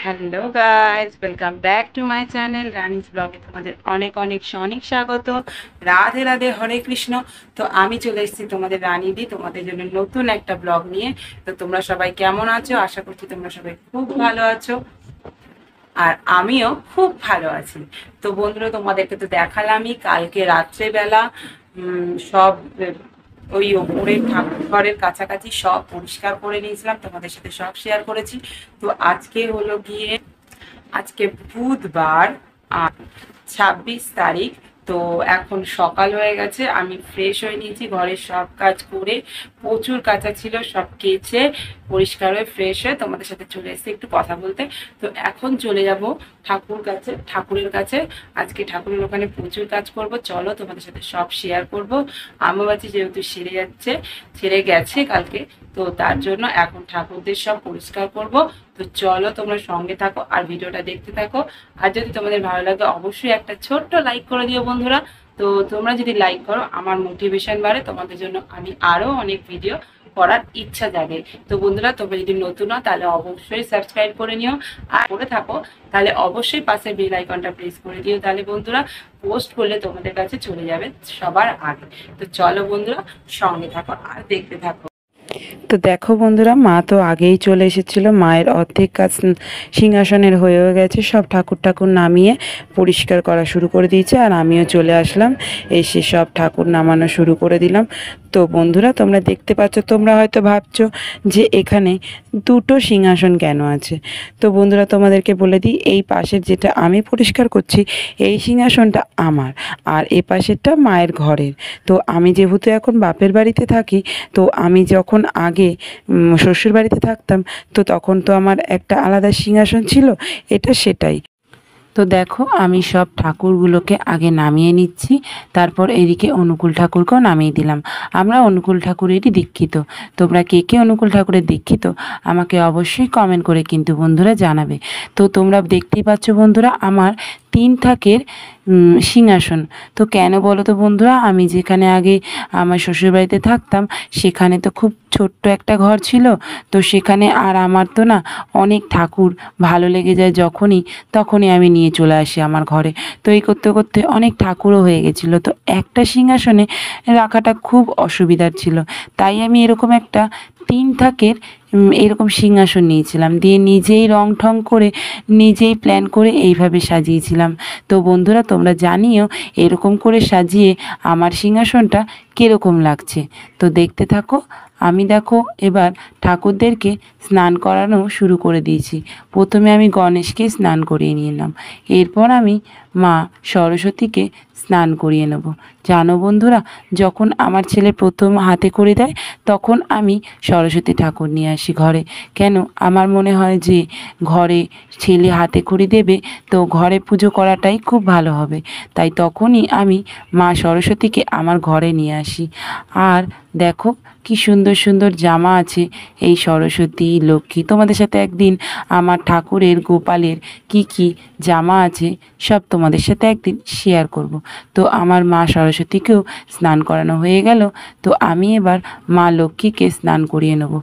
Hello guys, welcome back to my channel Ranis ব্লগে। তোমাদের অনেক অনেক অনেক স্বাগত। রাধে রাধে, হরে কৃষ্ণ। তো আমি চলে এসেছি তোমাদের রানীদি, তোমাদের জন্য নতুন একটা ব্লগ নিয়ে। তো তোমরা সবাই কেমন আছো? আশা করছি তোমরা সবাই খুব ভালো আছো, আর আমিও খুব ভালো আছি। তো বন্ধুরা, তোমাদেরকে তো দেখালামই কালকে রাত্রেবেলা সব ওই ওপরের ঠাকুর ঘরের কাছাকাছি সব পরিষ্কার করে নিয়েছিলাম, তোমাদের সাথে সব শেয়ার করেছি। তো আজকে হলো গিয়ে আজকে বুধবার, আর 26 তারিখ। তো এখন সকাল হয়ে গেছে, আমি ফ্রেশ হয়ে নিয়েছি, ঘরের সব কাজ করে, প্রচুর কাঁচা ছিল, সব কেচে পরিষ্কার হয়ে ফ্রেশ হয়ে তোমাদের সাথে চলে এসেছি একটু কথা বলতে। তো এখন চলে যাব ঠাকুরের কাছে। আজকে ঠাকুরের ওখানে প্রচুর কাজ করব, চলো তোমাদের সাথে সব শেয়ার করব। আমবাতি যেহেতু সেরে গেছে কালকে, তো তার জন্য এখন ঠাকুরদের সব পরিষ্কার করব। তো চলো তোমরা সঙ্গে থাকো আর ভিডিওটা দেখতে থাকো। আর যদি তোমাদের ভালো লাগে অবশ্যই একটা ছোট্ট লাইক করে দিও বন্ধুরা। তো তোমরা যদি লাইক করো আমার মোটিভেশন বাড়ে, তোমাদের জন্য আমি আরো অনেক ভিডিও করার ইচ্ছা জাগে। তো বন্ধুরা, তোমরা যদি নতুন হও তাহলে অবশ্যই সাবস্ক্রাইব করে নিও, আর করে থাকো তাহলে অবশ্যই পাশে বেল আইকনটা প্রেস করে দিও, তাহলে বন্ধুরা পোস্ট করলে তোমাদের কাছে চলে যাবে সবার আগে। তো চলো বন্ধুরা, সঙ্গে থাকো আর দেখতে থাকো। তো দেখো বন্ধুরা, মা তো আগেই চলে এসেছিল, মায়ের অর্ধেক কাজ সিংহাসনের হয়েও গেছে, সব ঠাকুর নামিয়ে পরিষ্কার করা শুরু করে দিয়েছে, আর আমিও চলে আসলাম, এসে সব ঠাকুর নামানো শুরু করে দিলাম। তো বন্ধুরা, তোমরা দেখতে পাচ্ছ, তোমরা হয়তো ভাবছো যে এখানে দুটো সিংহাসন কেন আছে। তো বন্ধুরা, তোমাদেরকে বলে দিই, এই পাশের যেটা আমি পরিষ্কার করছি এই সিংহাসনটা আমার, আর এ পাশেরটা মায়ের ঘরের। তো আমি যেহেতু এখন বাপের বাড়িতে থাকি, তো আমি যখন আগে শ্বশুর বাড়িতে থাকতাম, তো তখন তো আমার একটা আলাদা সিংহাসন ছিল, এটা সেটাই। তো দেখো, আমি সব ঠাকুরগুলোকে আগে নামিয়ে নিচ্ছি, তারপর এদিকে অনুকূল ঠাকুরকেও নামিয়ে দিলাম। আমরা অনুকূল ঠাকুরেরই দীক্ষিত। তোমরা কে কে অনুকূল ঠাকুরের দীক্ষিত আমাকে অবশ্যই কমেন্ট করে কিন্তু বন্ধুরা জানাবে। তো তোমরা দেখতেই পাচ্ছ বন্ধুরা, আমার 3 থাকের সিংহাসন। তো কেন বলো তো বন্ধুরা, আমি যেখানে আগে আমার শ্বশুরবাড়িতে থাকতাম সেখানে তো খুব ছোট্ট একটা ঘর ছিল। তো সেখানে আর আমার তো না অনেক ঠাকুর ভালো লেগে যায় তখনই আমি নিয়ে চলে আসি আমার ঘরে। তো এই করতে করতে অনেক ঠাকুরও হয়ে গেছিলো, তো একটা সিংহাসনে রাখাটা খুব অসুবিধার ছিল। তাই আমি এরকম একটা 3 থাকের এরকম সিংহাসন নিয়েছিলাম, দিয়ে নিজেই রং ঠং করে নিজেই প্ল্যান করে এইভাবে সাজিয়েছিলাম। তো বন্ধুরা, তোমরা জানিও এরকম করে সাজিয়ে আমার সিংহাসনটা কীরকম লাগছে। তো দেখতে থাকো। আমি দেখো এবার ঠাকুরদেরকে স্নান করানো শুরু করে দিয়েছি। প্রথমে আমি গণেশকে স্নান করিয়ে নিলাম, এরপর আমি মা সরস্বতীকে স্নান করিয়ে নেব। জানো বন্ধুরা, যখন আমার ছেলে প্রথম হাতে করে দেয় তখন আমি সরস্বতী ঠাকুর নিয়ে আসি ঘরে। কেন, আমার মনে হয় যে ঘরে ছেলে হাতে খড়ি দেবে তো ঘরে পুজো করাটাই খুব ভালো হবে, তাই তখনই আমি মা সরস্বতীকে আমার ঘরে নিয়ে আসি। আর দেখো কি সুন্দর সুন্দর জামা আছে এই সরস্বতী লক্ষ্মী। তোমাদের সাথে একদিন আমার ঠাকুরের গোপালের কি কি জামা আছে সব তোমাদের সাথে একদিন শেয়ার করব। তো আমার মা সরস্বতীকেও স্নান করানো হয়ে গেল, তো আমি এবার মা লক্ষ্মীকে স্নান করিয়ে নেব।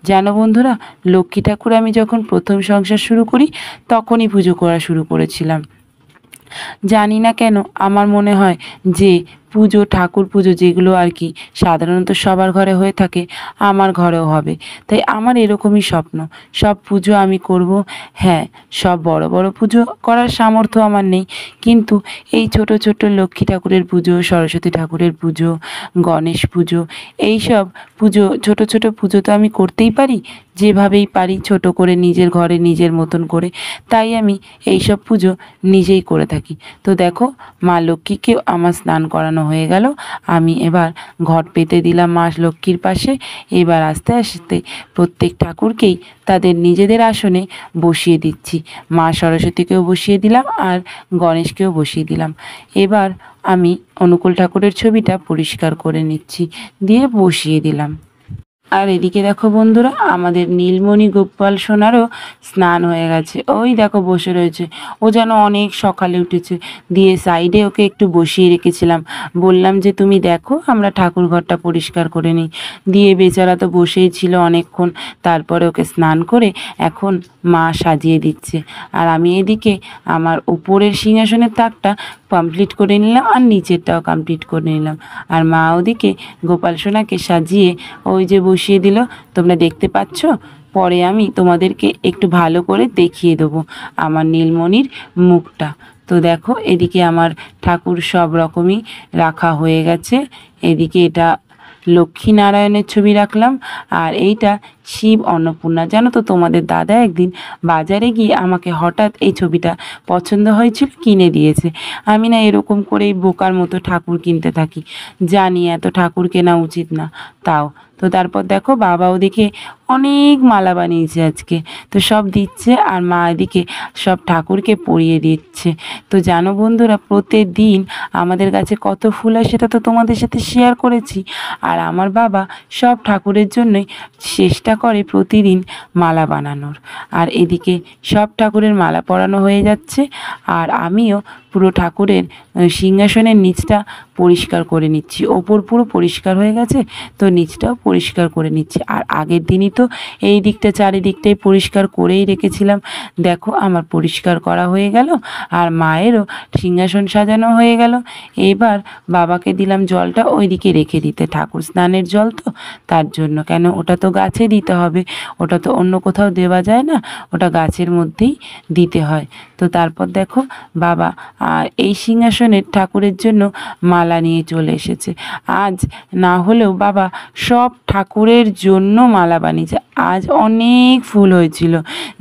জানো বন্ধুরা, লক্ষ্মী ঠাকুর আমি যখন প্রথম সংসার শুরু করি তখনই পুজো করা শুরু করেছিলাম। জানি না কেন আমার মনে হয় যে ঠাকুর পুজো যেগুলো আর কি সাধারণত সবার ঘরে হয়ে থাকে আমার ঘরেও হবে। তাই আমার এরকমই স্বপ্ন, সব পুজো আমি করব। হ্যাঁ, সব বড় বড় পুজো করার সামর্থ্য আমার নেই, কিন্তু এই ছোট ছোট লক্ষ্মী ঠাকুরের পুজো, সরস্বতী ঠাকুরের পুজো, গণেশ পুজো, এই সব পুজো, ছোট ছোট পুজো তো আমি করতেই পারি, যেভাবেই পারি ছোট করে নিজের ঘরে নিজের মতন করে। তাই আমি এই সব পুজো নিজেই করে থাকি। তো দেখো, মা লক্ষ্মীকেও আমার স্নান করানো হয়ে গেল। আমি এবার ঘট পেতে দিলাম মা লক্ষ্মীর পাশে। এবার আস্তে আস্তে প্রত্যেক ঠাকুরকেই তাদের নিজেদের আসনে বসিয়ে দিচ্ছি। মা সরস্বতীকেও বসিয়ে দিলাম আর গণেশকেও বসিয়ে দিলাম। এবার আমি অনুকূল ঠাকুরের ছবিটা পরিষ্কার করে নিচ্ছি, দিয়ে বসিয়ে দিলাম। আর এদিকে দেখো বন্ধুরা, আমাদের নীলমণি গোপাল সোনারও স্নান হয়ে গেছে। ওই দেখো বসে রয়েছে, ও যেন অনেক সকালে উঠেছে। দিয়ে সাইডে ওকে একটু বসিয়ে রেখেছিলাম, বললাম যে তুমি দেখো আমরা ঠাকুর ঘরটা পরিষ্কার করে নিই। দিয়ে বেচারা তো বসেই ছিল অনেকক্ষণ। তারপরে ওকে স্নান করে এখন মা সাজিয়ে দিচ্ছে। আর আমি এদিকে আমার উপরের সিংহাসনের তাকটা কমপ্লিট করে নিলাম, আর নিচেরটাও কমপ্লিট করে নিলাম। আর মা ওদিকে গোপাল সোনাকে সাজিয়ে ওই যে বসিয়ে দিল, তোমরা দেখতে পাচ্ছ। পরে আমি তোমাদেরকে একটু ভালো করে দেখিয়ে দেবো আমার নীলমণির মুখটা। তো দেখো এদিকে আমার ঠাকুর সব রকমই রাখা হয়ে গেছে। এদিকে এটা লক্ষ্মীনারায়ণের ছবি রাখলাম, আর এইটা শিব অন্নপূর্ণা। জানো তো তোমাদের দাদা একদিন বাজারে গিয়ে আমাকে হঠাৎ এই ছবিটা পছন্দ হয়েছিল, কিনে দিয়েছে। আমি না এরকম করেই বোকার মতো ঠাকুর কিনতে থাকি, জানি এত ঠাকুর কেনা উচিত না, তাও। তো তারপর দেখো বাবা ওদিকে অনেক মালা বানিয়েছে আজকে, তো সব দিচ্ছে, আর মা এদিকে সব ঠাকুরকে পরিয়ে দিচ্ছে। তো জানো বন্ধুরা, প্রতিদিন আমাদের কাছে কত ফুল হয় সেটা তো তোমাদের সাথে শেয়ার করেছি। আর আমার বাবা সব ঠাকুরের জন্যই চেষ্টা করে প্রতিদিন মালা বানানোর। আর এদিকে সব ঠাকুরের মালা পরানো হয়ে যাচ্ছে, আর আমিও পুরো ঠাকুরের সিংহাসনের নিচটা পরিষ্কার করে নিচ্ছি। ওপর পুরো পরিষ্কার হয়ে গেছে, তো নিচটাও পরিষ্কার করে নিচ্ছি। আর আগের দিনই তো এই দিকটা চারিদিকটাই পরিষ্কার করেই রেখেছিলাম। দেখো আমার পরিষ্কার করা হয়ে গেল, আর মায়েরও সিংহাসন সাজানো হয়ে গেল। এবার বাবাকে দিলাম জলটা ওইদিকে রেখে দিতে, ঠাকুর স্নানের জল তো, তার জন্য। কেন, ওটা তো গাছে দিতে হবে, ওটা তো অন্য কোথাও দেওয়া যায় না, ওটা গাছের মধ্যেই দিতে হয়। তো তারপর দেখো বাবা এই সিংহাসনের ঠাকুরের জন্য মালা নিয়ে চলে এসেছে। আজ না হলেও বাবা সব ঠাকুরের জন্য মালা বানিয়েছে। আজ অনেক ফুল হয়েছিল,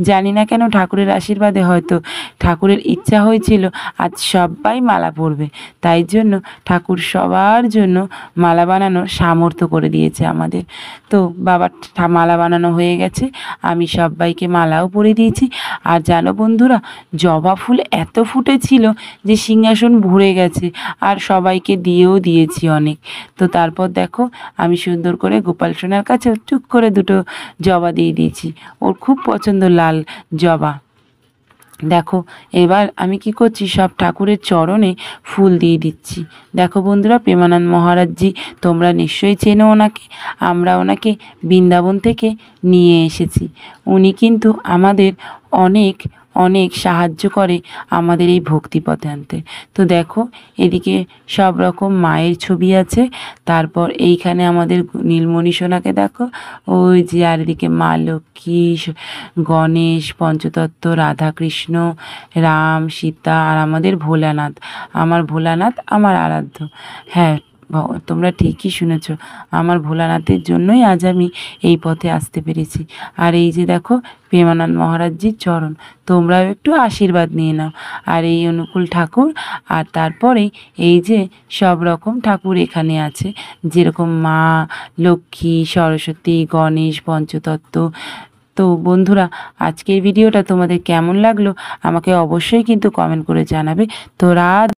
জানি না কেন ঠাকুরের আশীর্বাদে, হয়তো ঠাকুরের ইচ্ছা হয়েছিল আজ সবাই মালা পরবে, তাই জন্য ঠাকুর সবার জন্য মালা বানানোর সামর্থ্য করে দিয়েছে আমাদের। তো বাবার মালা বানানো হয়ে গেছে, আমি সবাইকে মালাও পরিয়ে দিয়েছি। আর জানো বন্ধুরা, জবা ফুল এত ফুটেছিল যে সিংহাসন ভরে গেছে, আর সবাইকে দিয়েও দিয়েছি অনেক। তো তারপর দেখো আমি সুন্দর করে গোপাল সোনার কাছে টুক করে দুটো জবা দিয়ে দিয়েছি, ওর খুব পছন্দ লাল জবা। দেখো এবার আমি কি করছি, সব ঠাকুরের চরণে ফুল দিয়ে দিচ্ছি। দেখো বন্ধুরা, প্রেমানন্দ মহারাজজি, তোমরা নিশ্চয়ই চেনো ওনাকে। আমরা ওনাকে বৃন্দাবন থেকে নিয়ে এসেছি। উনি কিন্তু আমাদের অনেক অনেক সাহায্য করে আমাদের এই ভক্তিপথে আনতে। তো দেখো এদিকে সব রকম মায়ের ছবি আছে। তারপর এইখানে আমাদের নীলমণি সোনাকে দেখো, ওই যে, আর এদিকে মা লক্ষ্মী, গণেশ, পঞ্চতত্ত্ব, রাধাকৃষ্ণ, রাম, সীতা, আর আমাদের ভোলানাথ। আমার ভোলানাথ আমার আরাধ্য। হ্যাঁ, তোমরা ঠিকই শুনেছ, আমার ভোলানাথের জন্যই আজ আমি এই পথে আসতে পেরেছি। আর এই যে দেখো প্রেমানন্দ মহারাজজির চরণ, তোমরাও একটু আশীর্বাদ নিয়ে নাও। আর এই অনুকূল ঠাকুর, আর তারপরে এই যে সব রকম ঠাকুর এখানে আছে, যেরকম মা লক্ষ্মী, সরস্বতী, গণেশ, পঞ্চতত্ত্ব। তো বন্ধুরা, আজকের ভিডিওটা তোমাদের কেমন লাগলো আমাকে অবশ্যই কিন্তু কমেন্ট করে জানাবে। তো রাত